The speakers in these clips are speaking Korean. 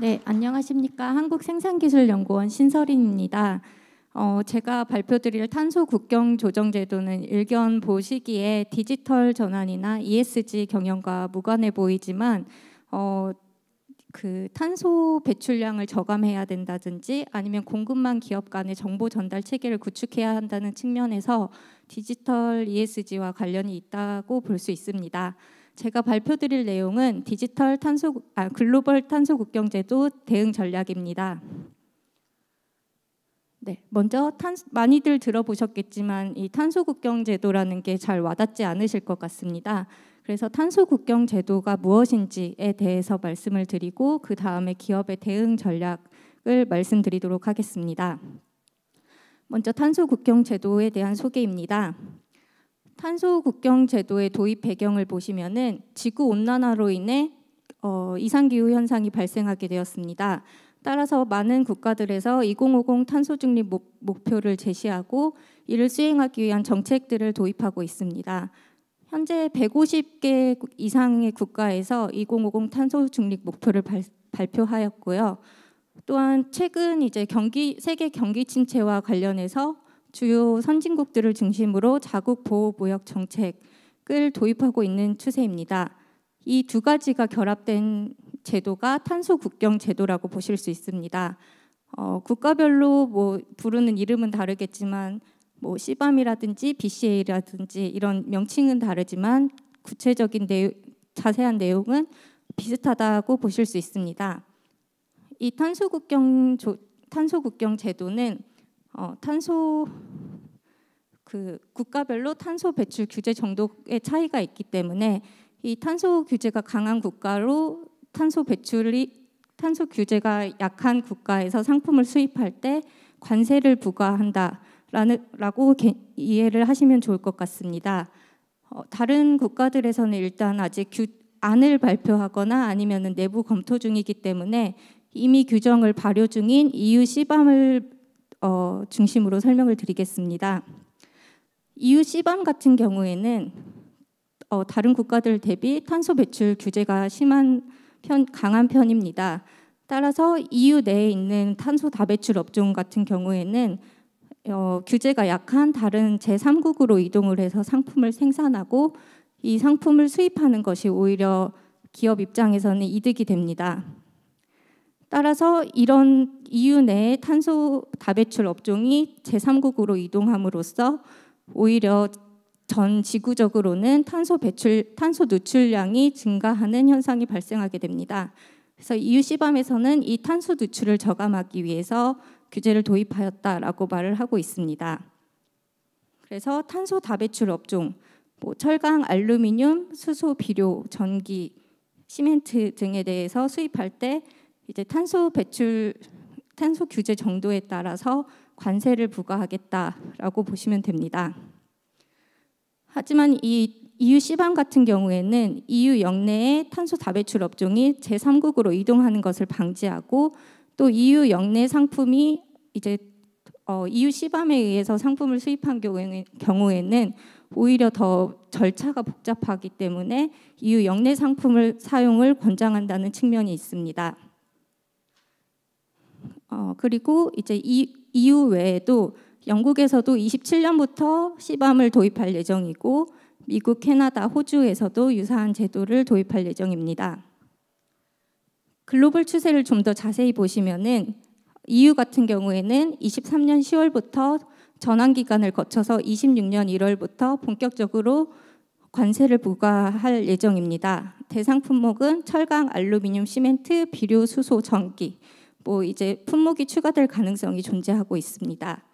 네, 안녕하십니까. 한국생산기술연구원 신설인입니다. 제가 발표드릴 탄소 국경 조정 제도는 일견 보시기에 디지털 전환이나 ESG 경영과 무관해 보이지만 그 탄소 배출량을 저감해야 된다든지 아니면 공급망 기업 간의 정보 전달 체계를 구축해야 한다는 측면에서 디지털 ESG와 관련이 있다고 볼 수 있습니다. 제가 발표드릴 내용은 글로벌 탄소 국경 제도 대응 전략입니다. 네, 먼저 많이들 들어보셨겠지만 이 탄소 국경 제도라는 게 잘 와닿지 않으실 것 같습니다. 그래서 탄소 국경 제도가 무엇인지에 대해서 말씀을 드리고 그 다음에 기업의 대응 전략을 말씀드리도록 하겠습니다. 먼저 탄소 국경 제도에 대한 소개입니다. 탄소 국경 제도의 도입 배경을 보시면은 지구 온난화로 인해 이상 기후 현상이 발생하게 되었습니다. 따라서 많은 국가들에서 2050 탄소 중립 목표를 제시하고 이를 수행하기 위한 정책들을 도입하고 있습니다. 현재 150개 이상의 국가에서 2050 탄소 중립 목표를 발표하였고요. 또한 최근 이제 세계 경기 침체와 관련해서 주요 선진국들을 중심으로 자국 보호 무역 정책을 도입하고 있는 추세입니다. 이 두 가지가 결합된 제도가 탄소 국경 제도라고 보실 수 있습니다. 국가별로 부르는 이름은 다르겠지만 CBAM이라든지 BCA라든지 이런 명칭은 다르지만 구체적인 자세한 내용은 비슷하다고 보실 수 있습니다. 이 탄소 국경 제도는 국가별로 탄소 배출 규제 정도의 차이가 있기 때문에 이 탄소 규제가 강한 국가로 탄소 규제가 약한 국가에서 상품을 수입할 때 관세를 부과한다라고 이해를 하시면 좋을 것 같습니다. 다른 국가들에서는 일단 아직 안을 발표하거나 아니면 내부 검토 중이기 때문에 이미 규정을 발효 중인 EU CBAM을 중심으로 설명을 드리겠습니다. EU CBAM 같은 경우에는 다른 국가들 대비 탄소 배출 규제가 강한 편입니다. 따라서 EU 내에 있는 탄소 다배출 업종 같은 경우에는 규제가 약한 다른 제3국으로 이동을 해서 상품을 생산하고 이 상품을 수입하는 것이 오히려 기업 입장에서는 이득이 됩니다. 따라서 이런 EU 내의 탄소 다배출 업종이 제3국으로 이동함으로써 오히려 전 지구적으로는 탄소 누출량이 증가하는 현상이 발생하게 됩니다. 그래서 EU CBAM에서는 이 탄소 누출을 저감하기 위해서 규제를 도입하였다라고 말을 하고 있습니다. 그래서 탄소 다배출 업종, 철강, 알루미늄, 수소, 비료, 전기, 시멘트 등에 대해서 수입할 때 이제 탄소 규제 정도에 따라서 관세를 부과하겠다라고 보시면 됩니다. 하지만 이 EU CBAM 같은 경우에는 EU 영내의 탄소 다배출 업종이 제3국으로 이동하는 것을 방지하고 또 EU 영내 상품이 이제 EU CBAM에 의해서 상품을 수입한 경우에는 오히려 더 절차가 복잡하기 때문에 EU 영내 상품을 사용을 권장한다는 측면이 있습니다. 그리고 이제 EU 외에도 영국에서도 27년부터 CBAM을 도입할 예정이고 미국, 캐나다, 호주에서도 유사한 제도를 도입할 예정입니다. 글로벌 추세를 좀 더 자세히 보시면은 EU 같은 경우에는 23년 10월부터 전환 기간을 거쳐서 26년 1월부터 본격적으로 관세를 부과할 예정입니다. 대상 품목은 철강, 알루미늄, 시멘트, 비료, 수소, 전기 이제 품목이 추가될 가능성이 존재하고 있습니다.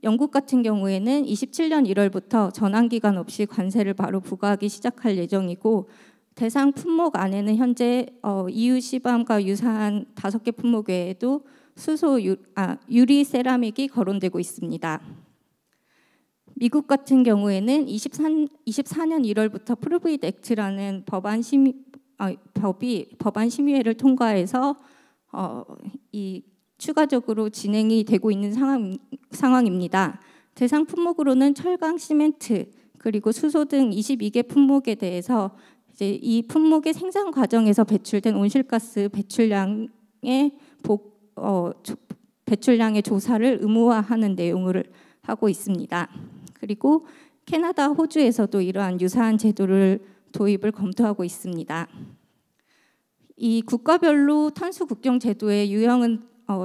영국 같은 경우에는 27년 1월부터 전환 기간 없이 관세를 바로 부과하기 시작할 예정이고 대상 품목 안에는 현재 EU CBAM과 유사한 5개 품목 외에도 유리 세라믹이 거론되고 있습니다. 미국 같은 경우에는 24년 1월부터 프루브잇 액트라는 법안 심의회를 통과해서 추가적으로 진행이 되고 있는 상황입니다. 대상 품목으로는 철강, 시멘트, 그리고 수소 등 22개 품목에 대해서 이제 이 품목의 생산 과정에서 배출된 온실가스 배출량을 배출량의 조사를 의무화하는 내용을 하고 있습니다. 그리고 캐나다, 호주에서도 이러한 유사한 제도를 도입을 검토하고 있습니다. 이 국가별로 탄소 국경 제도의 유형은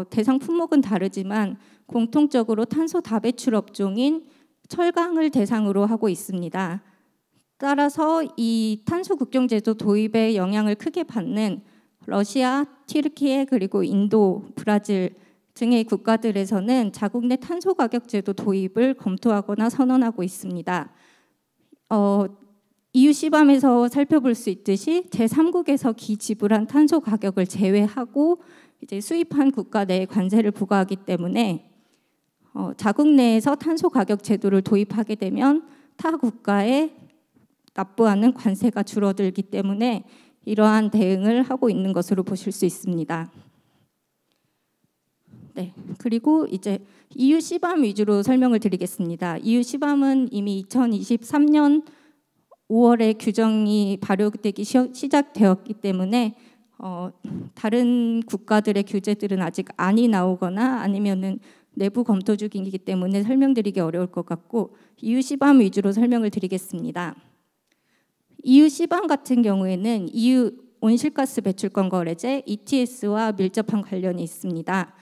대상 품목은 다르지만 공통적으로 탄소 다배출 업종인 철강을 대상으로 하고 있습니다. 따라서 이 탄소 국경 제도 도입에 영향을 크게 받는 러시아, 튀르키예 그리고 인도, 브라질 등의 국가들에서는 자국 내 탄소 가격 제도 도입을 검토하거나 선언하고 있습니다. EU 시밤에서 살펴볼 수 있듯이 제3국에서 기지불한 탄소 가격을 제외하고 이제 수입한 국가 내에 관세를 부과하기 때문에 자국 내에서 탄소 가격 제도를 도입하게 되면 타 국가에 납부하는 관세가 줄어들기 때문에 이러한 대응을 하고 있는 것으로 보실 수 있습니다. 네, 그리고 이제 EU 시밤 위주로 설명을 드리겠습니다. EU 시밤은 이미 2023년 5월에 규정이 발효되기 시작되었기 때문에 다른 국가들의 규제들은 아직 안이 나오거나 아니면은 내부 검토 중이기 때문에 설명드리기 어려울 것 같고 EU 시밤 위주로 설명을 드리겠습니다. EU 시밤 같은 경우에는 EU 온실가스 배출권 거래제 ETS와 밀접한 관련이 있습니다.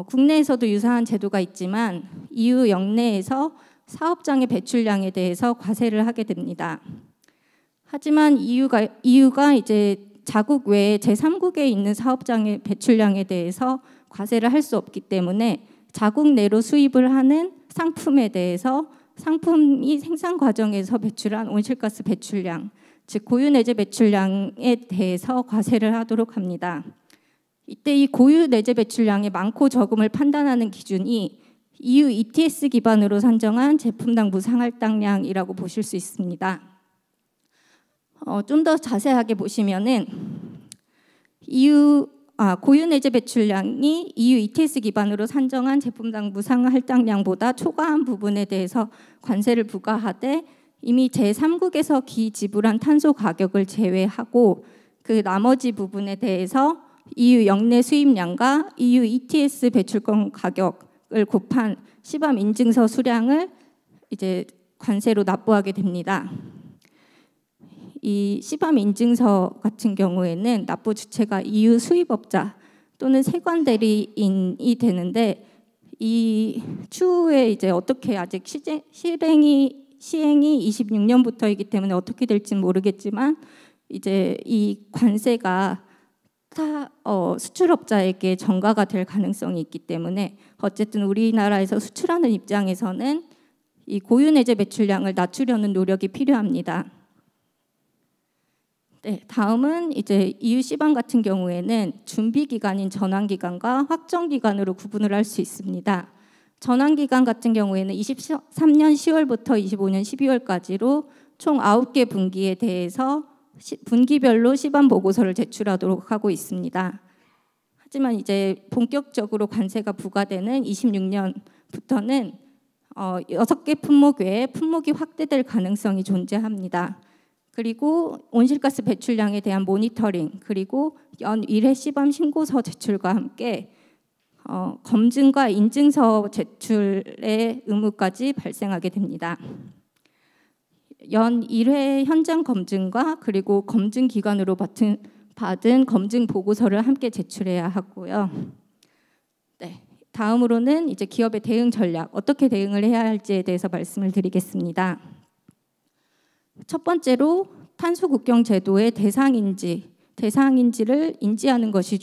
국내에서도 유사한 제도가 있지만 EU 영내에서 사업장의 배출량에 대해서 과세를 하게 됩니다. 하지만 EU가 이제 자국 외에 제3국에 있는 사업장의 배출량에 대해서 과세를 할 수 없기 때문에 자국 내로 수입을 하는 상품에 대해서 상품이 생산 과정에서 배출한 온실가스 배출량, 즉 고유 내재 배출량에 대해서 과세를 하도록 합니다. 이때 이 고유 내재 배출량의 많고 적음을 판단하는 기준이 EU ETS 기반으로 산정한 제품당 무상할당량이라고 보실 수 있습니다. 좀 더 자세하게 보시면은 고유 내재 배출량이 EU ETS 기반으로 산정한 제품당 무상할당량보다 초과한 부분에 대해서 관세를 부과하되 이미 제3국에서 기지불한 탄소 가격을 제외하고 그 나머지 부분에 대해서 EU 영내 수입량과 EU ETS 배출권 가격을 곱한 시밤 인증서 수량을 이제 관세로 납부하게 됩니다. 이 시밤 인증서 같은 경우에는 납부 주체가 EU 수입업자 또는 세관 대리인이 되는데 이 추후에 이제 어떻게 아직 시행이 26년부터이기 때문에 어떻게 될지는 모르겠지만 이제 이 관세가 수출업자에게 전가가 될 가능성이 있기 때문에 어쨌든 우리나라에서 수출하는 입장에서는 이 고유 내재 배출량을 낮추려는 노력이 필요합니다. 네, 다음은 이제 EU 시밤 같은 경우에는 준비 기간인 전환 기간과 확정 기간으로 구분을 할 수 있습니다. 전환 기간 같은 경우에는 23년 10월부터 25년 12월까지로 총 9개 분기에 대해서 분기별로 시밤 보고서를 제출하도록 하고 있습니다. 하지만 이제 본격적으로 관세가 부과되는 26년부터는 6개 품목 외에 품목이 확대될 가능성이 존재합니다. 그리고 온실가스 배출량에 대한 모니터링 그리고 연 1회 시밤 신고서 제출과 함께 검증과 인증서 제출의 의무까지 발생하게 됩니다. 연 1회 현장 검증과 그리고 검증 기관으로 받은 검증 보고서를 함께 제출해야 하고요. 네, 다음으로는 이제 기업의 대응 전략, 어떻게 대응을 해야 할지에 대해서 말씀을 드리겠습니다. 첫 번째로 탄소 국경 제도의 대상인지를 인지하는 것이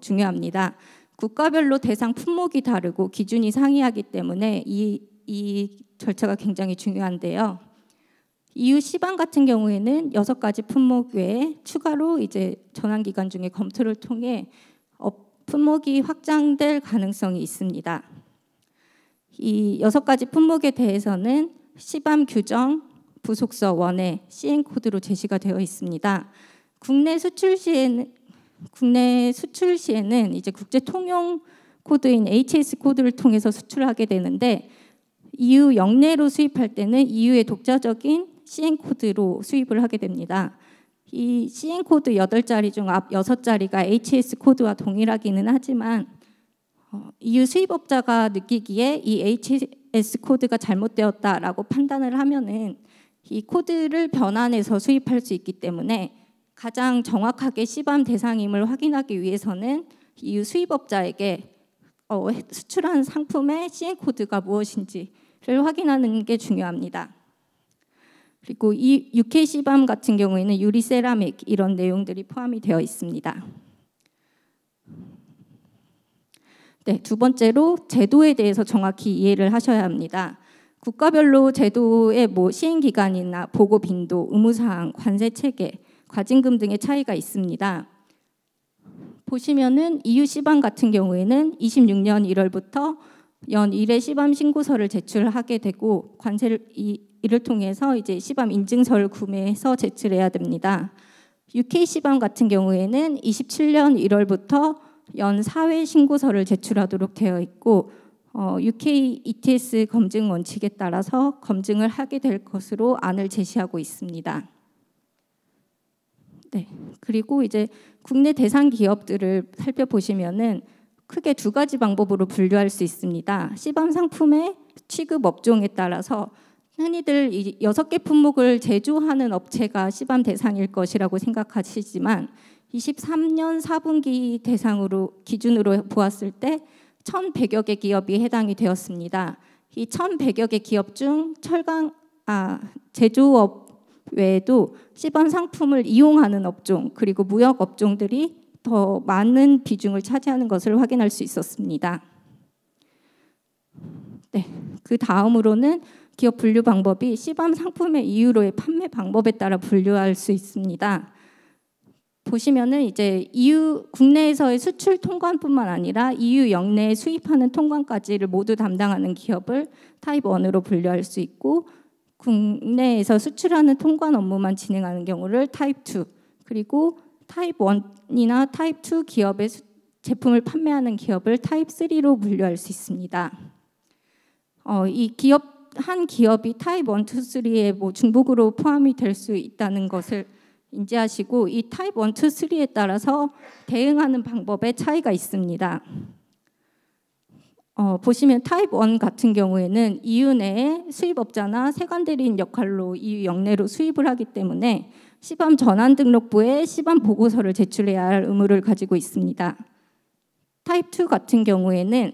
중요합니다. 국가별로 대상 품목이 다르고 기준이 상이하기 때문에 이 절차가 굉장히 중요한데요. EU 시밤 같은 경우에는 6가지 품목 외에 추가로 이제 전환 기간 중에 검토를 통해 품목이 확장될 가능성이 있습니다. 이 6가지 품목에 대해서는 시밤 규정 부속서 1에 시행 코드로 제시가 되어 있습니다. 국내 수출 시에는 이제 국제 통용 코드인 HS 코드를 통해서 수출하게 되는데 EU 영내로 수입할 때는 EU의 독자적인 시행 코드로 수입을 하게 됩니다. 이 CN 코드 8자리 중 앞 6자리가 HS 코드와 동일하기는 하지만 EU 수입업자가 느끼기에 이 HS 코드가 잘못되었다라고 판단을 하면은 이 코드를 변환해서 수입할 수 있기 때문에 가장 정확하게 시밤 대상임을 확인하기 위해서는 EU 수입업자에게 수출한 상품의 CN 코드가 무엇인지를 확인하는 게 중요합니다. 그리고 이 UK 시밤 같은 경우에는 유리 세라믹 이런 내용들이 포함이 되어 있습니다. 네, 두 번째로 제도에 대해서 정확히 이해를 하셔야 합니다. 국가별로 제도의 시행 기간이나 보고 빈도, 의무사항, 관세 체계, 과징금 등의 차이가 있습니다. 보시면은 EU 시밤 같은 경우에는 26년 1월부터 연 1회 시밤 신고서를 제출하게 되고 관세를 이를 통해서 이제 시밤 인증서를 구매해서 제출해야 됩니다. UK 시밤 같은 경우에는 27년 1월부터 연 4회 신고서를 제출하도록 되어 있고 UK ETS 검증 원칙에 따라서 검증을 하게 될 것으로 안을 제시하고 있습니다. 네, 그리고 이제 국내 대상 기업들을 살펴보시면은 크게 두 가지 방법으로 분류할 수 있습니다. 시밤 상품의 취급 업종에 따라서 흔히들 이 6개 품목을 제조하는 업체가 시밤 대상일 것이라고 생각하시지만 23년 4분기 기준으로 보았을 때 1,100여 개 기업이 해당이 되었습니다. 이 1,100여 개 기업 중 제조업 외에도 시밤 상품을 이용하는 업종 그리고 무역 업종들이 더 많은 비중을 차지하는 것을 확인할 수 있었습니다. 네, 그 다음으로는 기업 분류 방법이 시밤 상품의 EU로의 판매 방법에 따라 분류할 수 있습니다. 보시면은 이제 EU 국내에서의 수출 통관뿐만 아니라 EU 역내에 수입하는 통관까지를 모두 담당하는 기업을 타입 1으로 분류할 수 있고 국내에서 수출하는 통관 업무만 진행하는 경우를 타입 2 그리고 타입 1이나 타입 2 기업의 제품을 판매하는 기업을 타입 3로 분류할 수 있습니다. 이 한 기업이 타입 1, 2, 3에 중복으로 포함이 될 수 있다는 것을 인지하시고 이 타입 1, 2, 3에 따라서 대응하는 방법에 차이가 있습니다. 보시면 타입 1 같은 경우에는 EU 내에 수입업자나 세관대리인 역할로 EU 역내로 수입을 하기 때문에 시밤 전환 등록부에 시밤 보고서를 제출해야 할 의무를 가지고 있습니다. 타입 2 같은 경우에는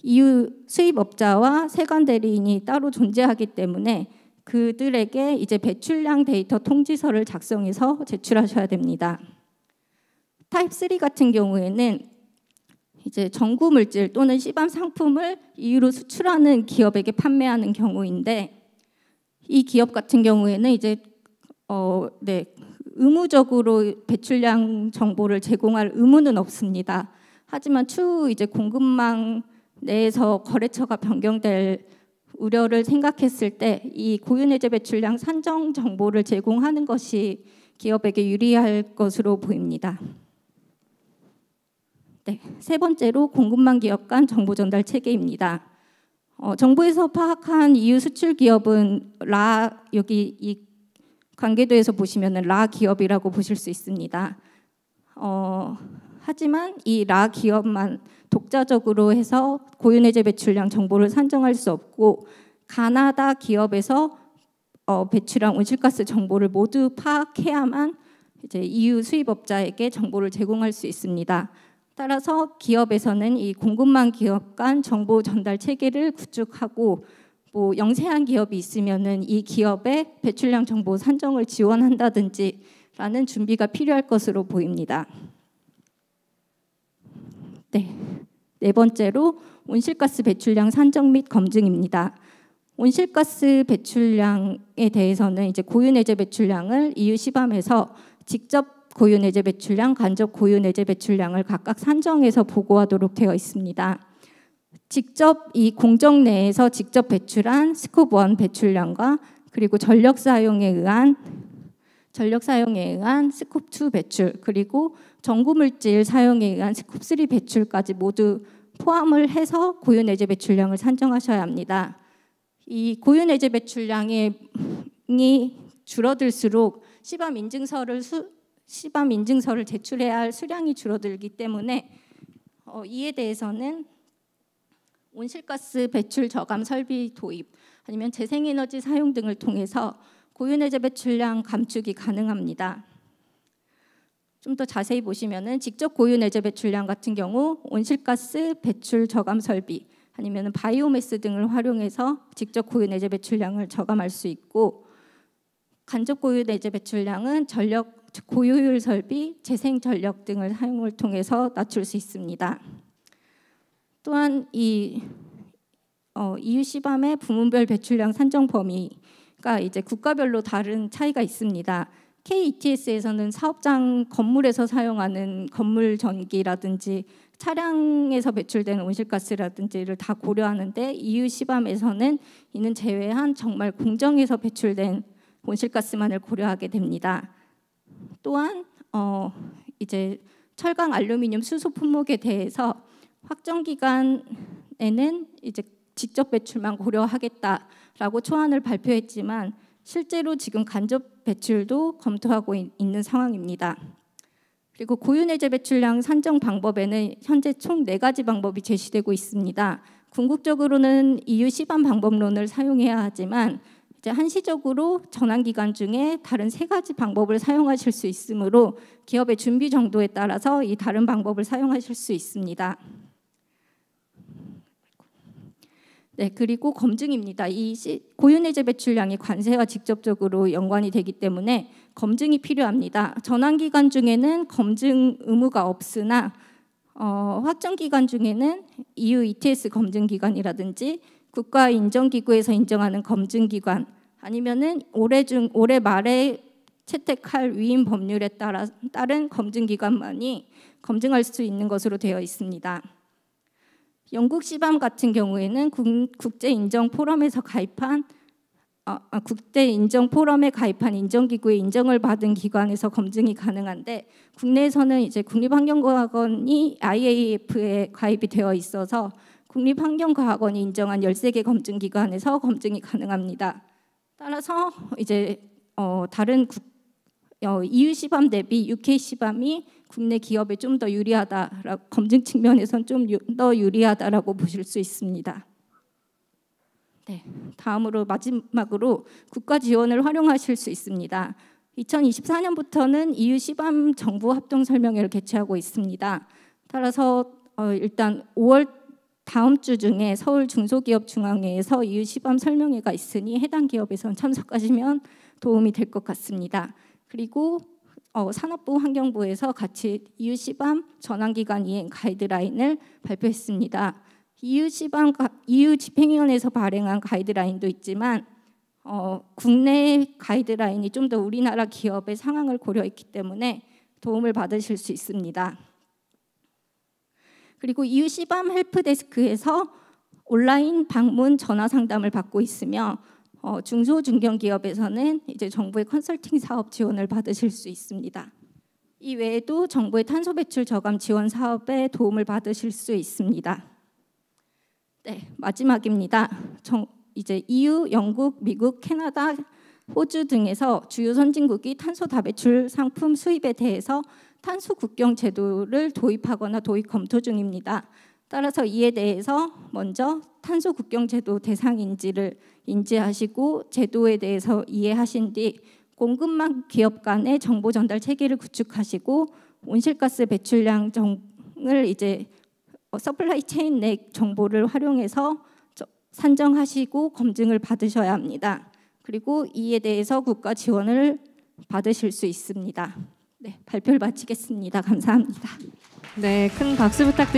EU 수입업자와 세관대리인이 따로 존재하기 때문에 그들에게 이제 배출량 데이터 통지서를 작성해서 제출하셔야 됩니다. 타입 3 같은 경우에는 이제 전구 물질 또는 시밤 상품을 EU로 수출하는 기업에게 판매하는 경우인데 이 기업 같은 경우에는 이제 의무적으로 배출량 정보를 제공할 의무는 없습니다. 하지만 추후 이제 공급망 내에서 거래처가 변경될 우려를 생각했을 때 이 고유내재 배출량 산정 정보를 제공하는 것이 기업에게 유리할 것으로 보입니다. 네, 세 번째로 공급망 기업 간 정보 전달 체계입니다. 정부에서 파악한 EU 수출 기업은 여기 이 관계도에서 보시면은 기업이라고 보실 수 있습니다. 하지만 이 기업만 독자적으로 해서 고유내재 배출량 정보를 산정할 수 없고 가나다 기업에서 배출한 온실가스 정보를 모두 파악해야만 이제 EU 수입업자에게 정보를 제공할 수 있습니다. 따라서 기업에서는 이 공급망 기업 간 정보 전달 체계를 구축하고 영세한 기업이 있으면은 이 기업의 배출량 정보 산정을 지원한다든지라는 준비가 필요할 것으로 보입니다. 네 번째로 온실가스 배출량 산정 및 검증입니다. 온실가스 배출량에 대해서는 이제 고유내재 배출량을 EU 시밤에서 직접 고유내재 배출량, 간접 고유내재 배출량을 각각 산정해서 보고하도록 되어 있습니다. 직접 이 공정 내에서 직접 배출한 스콥 1 배출량과 그리고 전력 사용에 의한 스콥 2 배출 그리고 전구 물질 사용에 의한 스콥 3 배출까지 모두 포함을 해서 고유내재 배출량을 산정하셔야 합니다. 이 고유내재 배출량이 줄어들수록 시범 인증서를 제출해야 할 수량이 줄어들기 때문에 이에 대해서는 온실가스 배출 저감 설비 도입 아니면 재생에너지 사용 등을 통해서 고유내재 배출량 감축이 가능합니다. 좀 더 자세히 보시면은 직접 고유내재 배출량 같은 경우 온실가스 배출 저감 설비 아니면 바이오매스 등을 활용해서 직접 고유내재 배출량을 저감할 수 있고, 간접 고유내재 배출량은 전력 고효율 설비, 재생전력 등을 사용을 통해서 낮출 수 있습니다. 또한 이 EU 시밤의 부문별 배출량 산정 범위가 이제 국가별로 다른 차이가 있습니다. KETS에서는 사업장 건물에서 사용하는 건물 전기라든지 차량에서 배출되는 온실가스라든지를 다 고려하는데, EU 시밤에서는 이는 제외한 정말 공정에서 배출된 온실가스만을 고려하게 됩니다. 또한 이제 철강, 알루미늄, 수소 품목에 대해서 확정 기간에는 이제 직접 배출만 고려하겠다라고 초안을 발표했지만 실제로 지금 간접 배출도 검토하고 있는 상황입니다. 그리고 고유내재 배출량 산정 방법에는 현재 총 4가지 방법이 제시되고 있습니다. 궁극적으로는 EU 시밤 방법론을 사용해야 하지만 이제 한시적으로 전환 기간 중에 다른 3가지 방법을 사용하실 수 있으므로 기업의 준비 정도에 따라서 이 다른 방법을 사용하실 수 있습니다. 네, 그리고 검증입니다. 이 고유내재 배출량이 관세와 직접적으로 연관이 되기 때문에 검증이 필요합니다. 전환 기간 중에는 검증 의무가 없으나 확정 기간 중에는 EU ETS 검증 기관이라든지 국가 인정기구에서 인정하는 검증 기관 아니면은 올해 말에 채택할 위임 법률에 따른 검증 기관만이 검증할 수 있는 것으로 되어 있습니다. 영국 시밤 같은 경우에는 국제 인정 포럼에 가입한 인정기구의 인정을 받은 기관에서 검증이 가능한데, 국내에서는 이제 국립환경과학원이 IAF에 가입이 되어 있어서 국립환경과학원이 인정한 13개 검증 기관에서 검증이 가능합니다. 따라서 이제 다른 EU 시밤 대비 UK 시밤이 국내 기업에 좀 더 유리하다, 검증 측면에선 좀 더 유리하다라고 보실 수 있습니다. 네, 다음으로 마지막으로 국가 지원을 활용하실 수 있습니다. 2024년부터는 EU 시밤 정부 합동 설명회를 개최하고 있습니다. 따라서 일단 5월 다음 주 중에 서울 중소기업중앙회에서 EU 시밤 설명회가 있으니 해당 기업에선 참석하시면 도움이 될 것 같습니다. 그리고 산업부, 환경부에서 같이 EU 시밤 전환기간 이행 가이드라인을 발표했습니다. EU 집행위원회에서 발행한 가이드라인도 있지만 국내 가이드라인이 좀 더 우리나라 기업의 상황을 고려했기 때문에 도움을 받으실 수 있습니다. 그리고 EU 시밤 헬프데스크에서 온라인 방문 전화 상담을 받고 있으며 중소 중견기업에서는 이제 정부의 컨설팅 사업 지원을 받으실 수 있습니다. 이 외에도 정부의 탄소 배출 저감 지원 사업에 도움을 받으실 수 있습니다. 네, 마지막입니다. 이제 EU, 영국, 미국, 캐나다, 호주 등에서 주요 선진국이 탄소 다배출 상품 수입에 대해서 탄소 국경 제도를 도입하거나 도입 검토 중입니다. 따라서 이에 대해서 먼저 탄소 국경 제도 대상인지를 인지하시고 제도에 대해서 이해하신 뒤 공급망 기업 간의 정보 전달 체계를 구축하시고 온실가스 배출량을 이제 서플라이 체인 내 정보를 활용해서 산정하시고 검증을 받으셔야 합니다. 그리고 이에 대해서 국가 지원을 받으실 수 있습니다. 네, 발표를 마치겠습니다. 감사합니다. 네, 큰 박수 부탁드립니다.